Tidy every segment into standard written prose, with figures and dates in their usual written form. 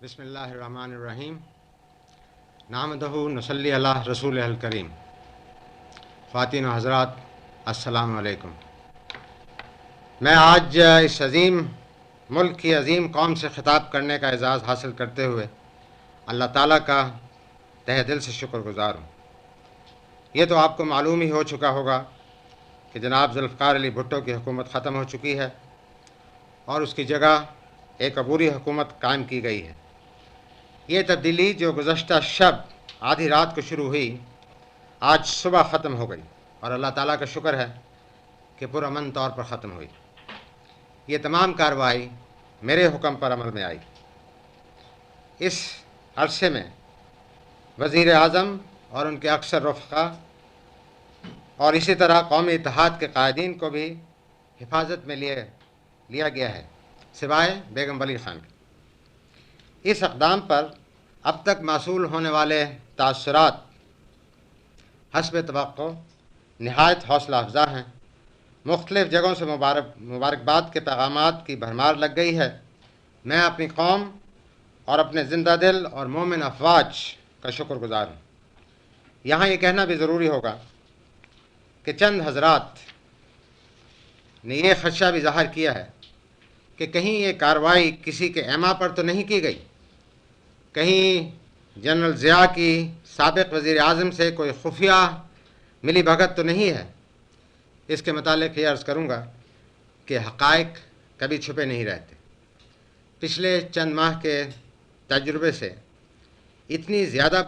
بسم اللہ الرحمن الرحیم نحمدہ نصلی علی رسول الکریم. خواتین و حضرات، السلام علیکم. میں آج اس عظیم ملک کی عظیم قوم سے خطاب کرنے کا اعزاز حاصل کرتے ہوئے اللہ تعالیٰ کا تہ دل سے شکر گزار ہوں. یہ تو آپ کو معلوم ہی ہو چکا ہوگا کہ جناب ذوالفقار علی بھٹو کی حکومت ختم ہو چکی ہے اور اس کی جگہ ایک عبوری حکومت قائم کی گئی ہے. یہ تبدیلی جو گزشتہ شب آدھی رات کو شروع ہوئی، آج صبح ختم ہو گئی اور اللہ تعالیٰ کا شکر ہے کہ پرامن طور پر ختم ہوئی. یہ تمام کارروائی میرے حکم پر عمل میں آئی. اس عرصے میں وزیر اعظم اور ان کے اکثر رفقا اور اسی طرح قومی اتحاد کے قائدین کو بھی حفاظت میں لیا گیا ہے، سوائے بیگم ولی خان کے. اس اقدام پر اب تک موصول ہونے والے تاثرات حسب توقع نہایت حوصلہ افزا ہیں. مختلف جگہوں سے مبارکباد کے پیغامات کی بھرمار لگ گئی ہے. میں اپنی قوم اور اپنے زندہ دل اور مومن افواج کا شکر گزار ہوں. یہاں یہ کہنا بھی ضروری ہوگا کہ چند حضرات نے یہ خدشہ بھی ظاہر کیا ہے کہ کہیں یہ کارروائی کسی کے ایما پر تو نہیں کی گئی، کہیں جنرل ضیاء کی سابق وزیر اعظم سے کوئی خفیہ ملی بھگت تو نہیں ہے. اس کے متعلق یہ عرض کروں گا کہ حقائق کبھی چھپے نہیں رہتے. پچھلے چند ماہ کے تجربے سے اتنی زیادہ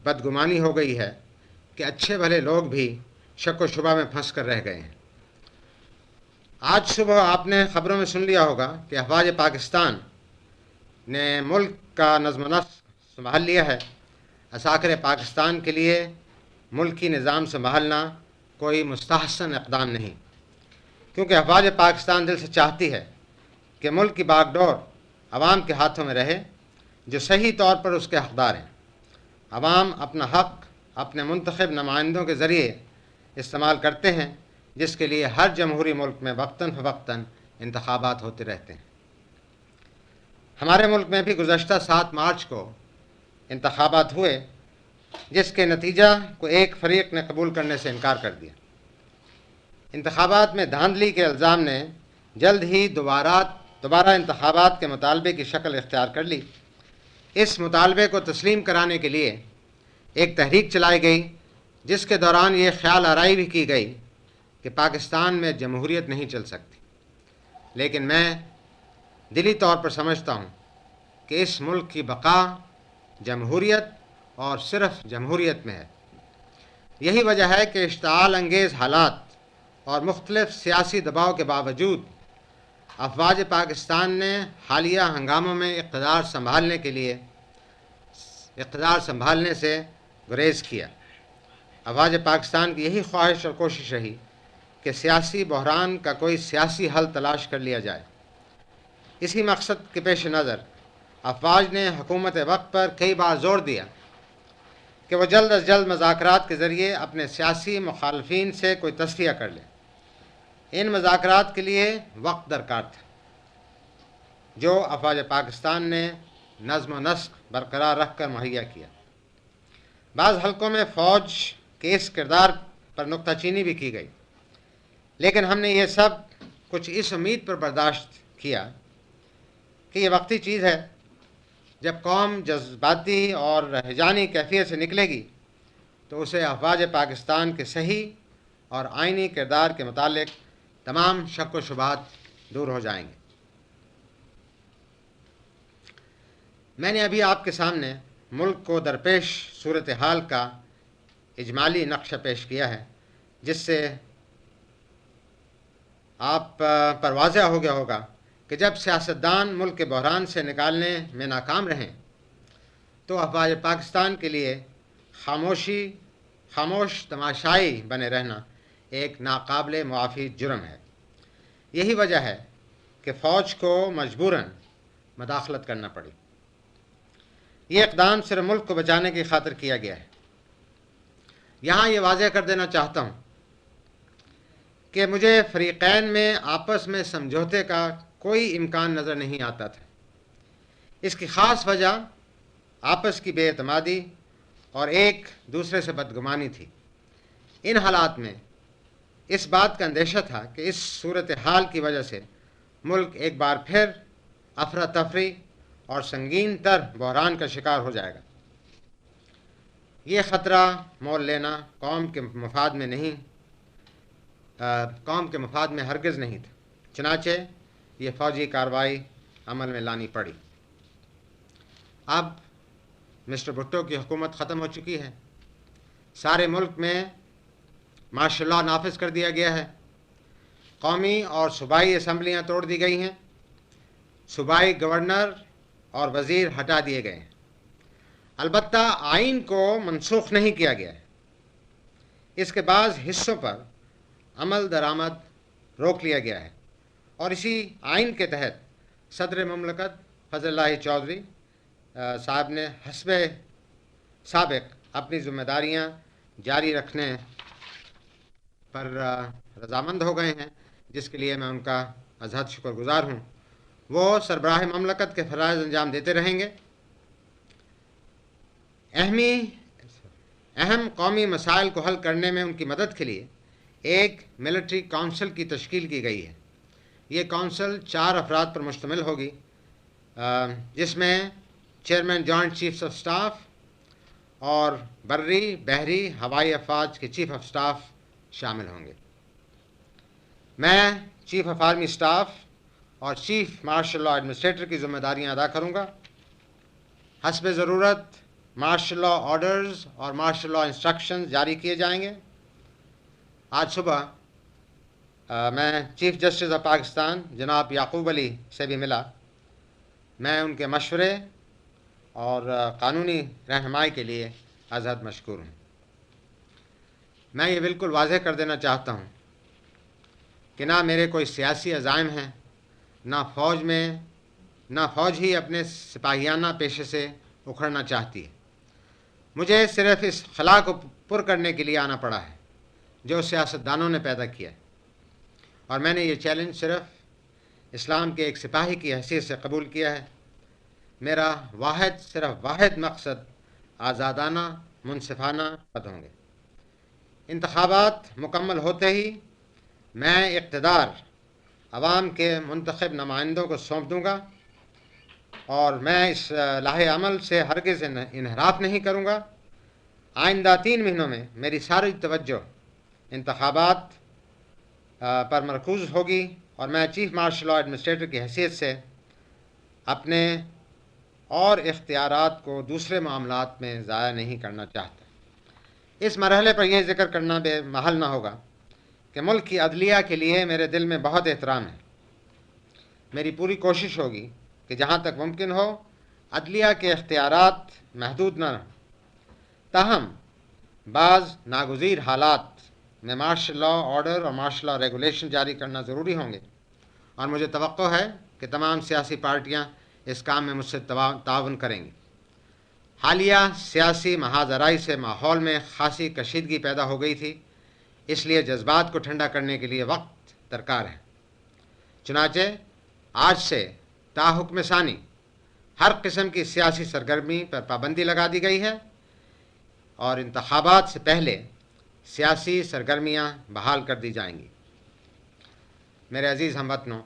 بدگمانی ہو گئی ہے کہ اچھے بھلے لوگ بھی شک و شبہ میں پھنس کر رہ گئے ہیں. آج صبح آپ نے خبروں میں سن لیا ہوگا کہ افواج پاکستان نے ملک کا نظم و نسق سنبھال لیا ہے. عساکر پاکستان کے لیے ملکی نظام سنبھالنا کوئی مستحسن اقدام نہیں، کیونکہ افواج پاکستان دل سے چاہتی ہے کہ ملک کی باغ ڈور عوام کے ہاتھوں میں رہے، جو صحیح طور پر اس کے حقدار ہیں. عوام اپنا حق اپنے منتخب نمائندوں کے ذریعے استعمال کرتے ہیں، جس کے لیے ہر جمہوری ملک میں وقتاً فوقتاً انتخابات ہوتے رہتے ہیں. ہمارے ملک میں بھی گزشتہ 7 مارچ کو انتخابات ہوئے، جس کے نتیجہ کو ایک فریق نے قبول کرنے سے انکار کر دیا. انتخابات میں دھاندلی کے الزام نے جلد ہی دوبارہ انتخابات کے مطالبے کی شکل اختیار کر لی. اس مطالبے کو تسلیم کرانے کے لیے ایک تحریک چلائی گئی، جس کے دوران یہ خیال آرائی بھی کی گئی کہ پاکستان میں جمہوریت نہیں چل سکتی. لیکن میں دلی طور پر سمجھتا ہوں کہ اس ملک کی بقا جمہوریت اور صرف جمہوریت میں ہے. یہی وجہ ہے کہ اشتعال انگیز حالات اور مختلف سیاسی دباؤ کے باوجود افواج پاکستان نے حالیہ ہنگاموں میں اقتدار سنبھالنے سے گریز کیا. افواج پاکستان کی یہی خواہش اور کوشش رہی کہ سیاسی بحران کا کوئی سیاسی حل تلاش کر لیا جائے. اسی مقصد کے پیش نظر افواج نے حکومت وقت پر کئی بار زور دیا کہ وہ جلد از جلد مذاکرات کے ذریعے اپنے سیاسی مخالفین سے کوئی تصفیہ کر لے. ان مذاکرات کے لیے وقت درکار تھا، جو افواج پاکستان نے نظم و نسق برقرار رکھ کر مہیا کیا. بعض حلقوں میں فوج کے اس کردار پر نکتہ چینی بھی کی گئی، لیکن ہم نے یہ سب کچھ اس امید پر برداشت کیا کہ یہ وقتی چیز ہے. جب قوم جذباتی اور ہیجانی کیفیت سے نکلے گی تو اسے افواج پاکستان کے صحیح اور آئینی کردار کے متعلق تمام شک و شبہات دور ہو جائیں گے. میں نے ابھی آپ کے سامنے ملک کو درپیش صورتحال کا اجمالی نقشہ پیش کیا ہے، جس سے آپ پر واضح ہو گیا ہوگا کہ جب سیاستدان ملک کے بحران سے نکالنے میں ناکام رہیں تو افواج پاکستان کے لیے خاموش تماشائی بنے رہنا ایک ناقابل معافی جرم ہے. یہی وجہ ہے کہ فوج کو مجبوراً مداخلت کرنا پڑی. یہ اقدام صرف ملک کو بچانے کی خاطر کیا گیا ہے. یہاں یہ واضح کر دینا چاہتا ہوں کہ مجھے فریقین میں آپس میں سمجھوتے کا کوئی امکان نظر نہیں آتا تھا. اس کی خاص وجہ آپس کی بے اعتمادی اور ایک دوسرے سے بدگمانی تھی۔ ان حالات میں اس بات کا اندیشہ تھا کہ اس صورتحال کی وجہ سے ملک ایک بار پھر افراتفری اور سنگین تر بحران کا شکار ہو جائے گا۔ یہ خطرہ مول لینا قوم کے مفاد میں ہرگز نہیں تھا، چنانچہ یہ فوجی کارروائی عمل میں لانی پڑی۔ اب مسٹر بھٹو کی حکومت ختم ہو چکی ہے، سارے ملک میں مارشل لاء نافذ کر دیا گیا ہے، قومی اور صوبائی اسمبلیاں توڑ دی گئی ہیں، صوبائی گورنر اور وزیر ہٹا دیے گئے ہیں، البتہ آئین کو منسوخ نہیں کیا گیا ہے۔ اس کے بعض حصوں پر عمل درآمد روک لیا گیا ہے، اور اسی آئین کے تحت صدر مملکت فضل اللہ چودھری صاحب نے حسب سابق اپنی ذمہ داریاں جاری رکھنے پر رضامند ہو گئے ہیں، جس کے لیے میں ان کا از حد شکر گزار ہوں۔ وہ سربراہ مملکت کے فرائض انجام دیتے رہیں گے۔ اہم قومی مسائل کو حل کرنے میں ان کی مدد کے لیے ایک ملٹری کونسل کی تشکیل کی گئی ہے۔ یہ کونسل 4 افراد پر مشتمل ہوگی، جس میں chairman joint chiefs of staff اور بری، بحری، ہوائی افواج کے چیف آف سٹاف شامل ہوں گے۔ میں چیف آف آرمی سٹاف اور چیف مارشل لاء ایڈمنسٹریٹر کی ذمہ داریاں ادا کروں گا۔ حسب ضرورت مارشل لاء آرڈرز اور مارشل لاء انسٹرکشنز جاری کیے جائیں گے۔ آج صبح میں چیف جسٹس آف پاکستان جناب یعقوب علی سے بھی ملا۔ میں ان کے مشورے اور قانونی رہنمائی کے لیے از حد مشکور ہوں۔ میں یہ بالکل واضح کر دینا چاہتا ہوں کہ نہ میرے کوئی سیاسی عزائم ہیں، نہ فوج ہی اپنے سپاہیانہ پیشے سے اکھڑنا چاہتی ہے۔ مجھے صرف اس خلا کو پر کرنے کے لیے آنا پڑا ہے جو سیاستدانوں نے پیدا کیا ہے، اور میں نے یہ چیلنج صرف اسلام کے ایک سپاہی کی حیثیت سے قبول کیا ہے۔ میرا صرف واحد مقصد آزادانہ، منصفانہ ہوں گے۔ انتخابات مکمل ہوتے ہی میں اقتدار عوام کے منتخب نمائندوں کو سونپ دوں گا، اور میں اس لاہے عمل سے ہرگز انحراف نہیں کروں گا۔ آئندہ 3 مہینوں میں میری ساری توجہ انتخابات پر مرکوز ہوگی، اور میں چیف مارشل لاء ایڈمنسٹریٹر کی حیثیت سے اپنے اور اختیارات کو دوسرے معاملات میں ضائع نہیں کرنا چاہتا۔ اس مرحلے پر یہ ذکر کرنا بے محل نہ ہوگا کہ ملک کی عدلیہ کے لیے میرے دل میں بہت احترام ہے۔ میری پوری کوشش ہوگی کہ جہاں تک ممکن ہو عدلیہ کے اختیارات محدود نہ رہیں، تاہم بعض ناگزیر حالات میں مارشل لاء آرڈر اور مارشل لاء ریگولیشن جاری کرنا ضروری ہوں گے، اور مجھے توقع ہے کہ تمام سیاسی پارٹیاں اس کام میں مجھ سے تعاون کریں گی۔ حالیہ سیاسی محاذ آرائی سے ماحول میں خاصی کشیدگی پیدا ہو گئی تھی، اس لیے جذبات کو ٹھنڈا کرنے کے لیے وقت درکار ہے۔ چنانچہ آج سے تا حکم ثانی ہر قسم کی سیاسی سرگرمی پر پابندی لگا دی گئی ہے، اور انتخابات سے پہلے سیاسی سرگرمیاں بحال کر دی جائیں گی۔ میرے عزیز ہم وطنوں،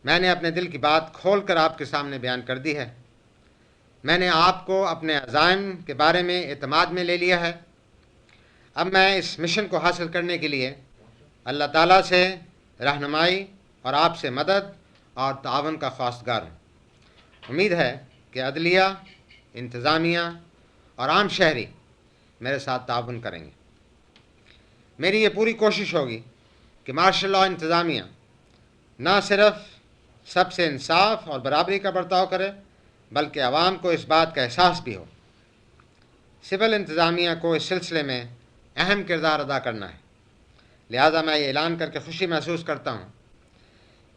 میں نے اپنے دل کی بات کھول کر آپ کے سامنے بیان کر دی ہے۔ میں نے آپ کو اپنے عزائم کے بارے میں اعتماد میں لے لیا ہے۔ اب میں اس مشن کو حاصل کرنے کے لیے اللہ تعالیٰ سے رہنمائی اور آپ سے مدد اور تعاون کا خواستگار ہوں۔ امید ہے کہ عدلیہ، انتظامیہ اور عام شہری میرے ساتھ تعاون کریں گے۔ میری یہ پوری کوشش ہوگی کہ مارشل لاء انتظامیہ نہ صرف سب سے انصاف اور برابری کا برتاؤ کرے، بلکہ عوام کو اس بات کا احساس بھی ہو۔ سول انتظامیہ کو اس سلسلے میں اہم کردار ادا کرنا ہے، لہذا میں یہ اعلان کر کے خوشی محسوس کرتا ہوں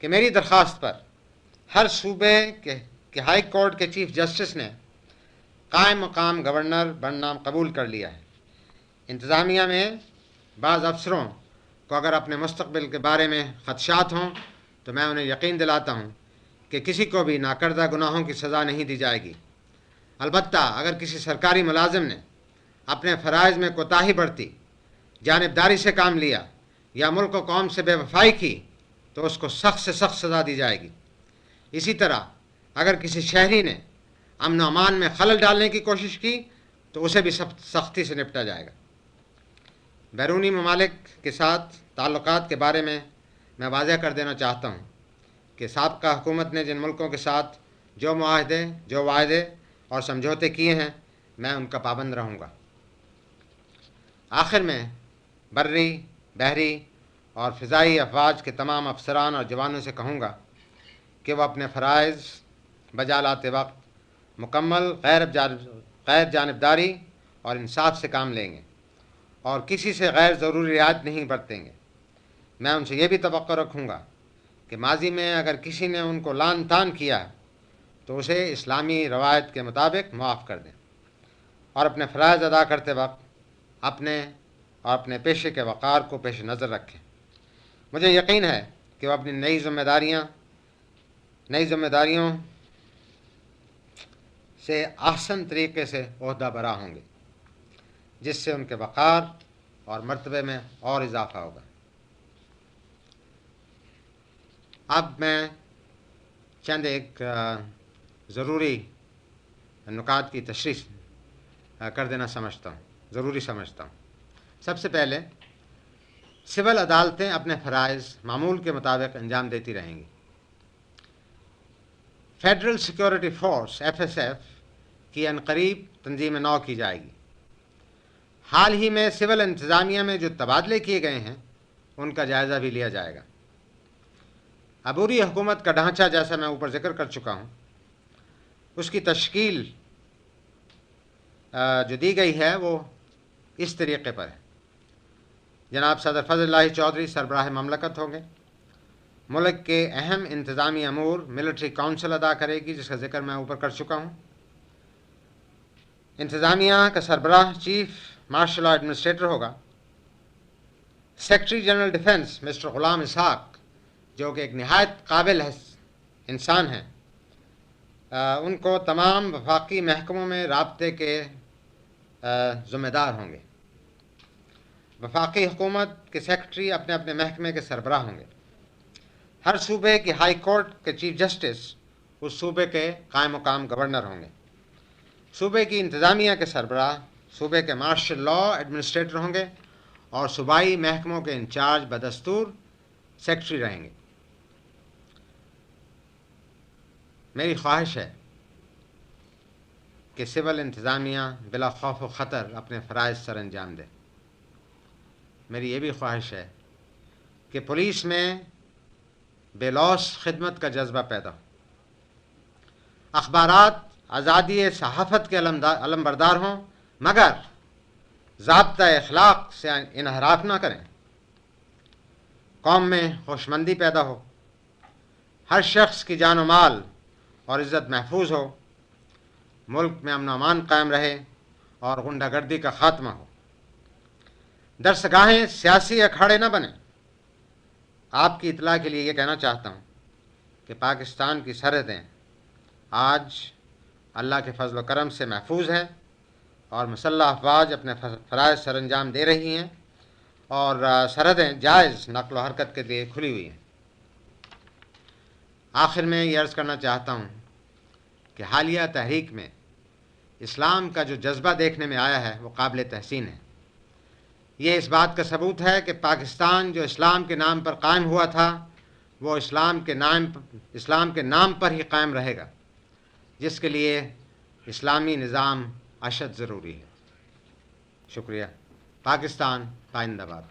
کہ میری درخواست پر ہر صوبے کے ہائی کورٹ کے چیف جسٹس نے قائم مقام گورنر بننا قبول کر لیا ہے۔ انتظامیہ میں بعض افسروں کو اگر اپنے مستقبل کے بارے میں خدشات ہوں تو میں انہیں یقین دلاتا ہوں کہ کسی کو بھی ناکردہ گناہوں کی سزا نہیں دی جائے گی۔ البتہ اگر کسی سرکاری ملازم نے اپنے فرائض میں کوتاہی برتی، جانبداری سے کام لیا یا ملک و قوم سے بے وفائی کی تو اس کو سخت سے سخت سزا دی جائے گی۔ اسی طرح اگر کسی شہری نے امن و امان میں خلل ڈالنے کی کوشش کی تو اسے بھی سختی سے نپٹا جائے گا۔ بیرونی ممالک کے ساتھ تعلقات کے بارے میں واضح کر دینا چاہتا ہوں کہ سابقہ حکومت نے جن ملکوں کے ساتھ جو معاہدے، جو وعدے اور سمجھوتے کیے ہیں، میں ان کا پابند رہوں گا۔ آخر میں بری، بحری اور فضائی افواج کے تمام افسران اور جوانوں سے کہوں گا کہ وہ اپنے فرائض بجا لاتے وقت مکمل غیر جانبداری اور انصاف سے کام لیں گے اور کسی سے غیر ضروری رعایت نہیں برتیں گے۔ میں ان سے یہ بھی توقع رکھوں گا کہ ماضی میں اگر کسی نے ان کو لعن طعن کیا تو اسے اسلامی روایت کے مطابق معاف کر دیں اور اپنے فرائض ادا کرتے وقت اپنے پیشے کے وقار کو پیش نظر رکھیں۔ مجھے یقین ہے کہ وہ اپنی نئی ذمہ داریوں سے احسن طریقے سے عہدہ برا ہوں گے، جس سے ان کے وقار اور مرتبے میں اور اضافہ ہوگا۔ اب میں چند ایک ضروری نکات کی تشریح کر دینا ضروری سمجھتا ہوں۔ سب سے پہلے سول عدالتیں اپنے فرائض معمول کے مطابق انجام دیتی رہیں گی۔ فیڈرل سیکورٹی فورس FSF کی عنقریب تنظیم نو کی جائے گی۔ حال ہی میں سول انتظامیہ میں جو تبادلے کیے گئے ہیں ان کا جائزہ بھی لیا جائے گا۔ عبوری حکومت کا ڈھانچہ جیسا میں اوپر ذکر کر چکا ہوں، اس کی تشکیل جو دی گئی ہے وہ اس طریقے پر ہے۔ جناب صدر فضل اللہ چودھری سربراہ مملکت ہوں گے۔ ملک کے اہم انتظامی امور ملٹری کونسل ادا کرے گی، جس کا ذکر میں اوپر کر چکا ہوں۔ انتظامیہ کا سربراہ چیف مارشل لا ایڈمنسٹریٹر ہوگا۔ Secretary general defence mister Ghulam اسحاق، جو کہ ایک نہایت قابل انسان ہیں، ان کو تمام وفاقی محکموں میں رابطے کے ذمہ دار ہوں گے۔ وفاقی حکومت کے سیکرٹری اپنے اپنے محکمے کے سربراہ ہوں گے۔ ہر صوبے کی ہائی کورٹ کے چیف جسٹس اس صوبے کے قائم مقام گورنر ہوں گے۔ صوبے کی انتظامیہ کے سربراہ صوبے کے مارشل لا ایڈمنسٹریٹر ہوں گے اور صوبائی محکموں کے انچارج بدستور سیکرٹری رہیں گے۔ میری خواہش ہے کہ سول انتظامیہ بلا خوف و خطر اپنے فرائض سر انجام دے۔ میری یہ بھی خواہش ہے کہ پولیس میں بے لوث خدمت کا جذبہ پیدا ہو، اخبارات آزادی صحافت کے علمبردار ہوں مگر ضابطہ اخلاق سے انحراف نہ کریں، قوم میں ہوشمندی پیدا ہو، ہر شخص کی جان و مال اور عزت محفوظ ہو، ملک میں امن و امان قائم رہے اور غنڈہ گردی کا خاتمہ ہو۔ درسگاہیں سیاسی اکھاڑے نہ بنیں۔ آپ کی اطلاع کے لیے یہ کہنا چاہتا ہوں کہ پاکستان کی سرحدیں آج اللہ کے فضل و کرم سے محفوظ ہیں اور مسلح افواج اپنے فرائض سر انجام دے رہی ہیں اور سرحدیں جائز نقل و حرکت کے لیے کھلی ہوئی ہیں۔ آخر میں یہ عرض کرنا چاہتا ہوں کہ حالیہ تحریک میں اسلام کا جو جذبہ دیکھنے میں آیا ہے وہ قابل تحسین ہے۔ یہ اس بات کا ثبوت ہے کہ پاکستان جو اسلام کے نام پر قائم ہوا تھا وہ اسلام کے نام پر ہی قائم رہے گا، جس کے لیے اسلامی نظام اشد ضروری ہے۔ شکریہ۔ پاکستان پائندہ باد۔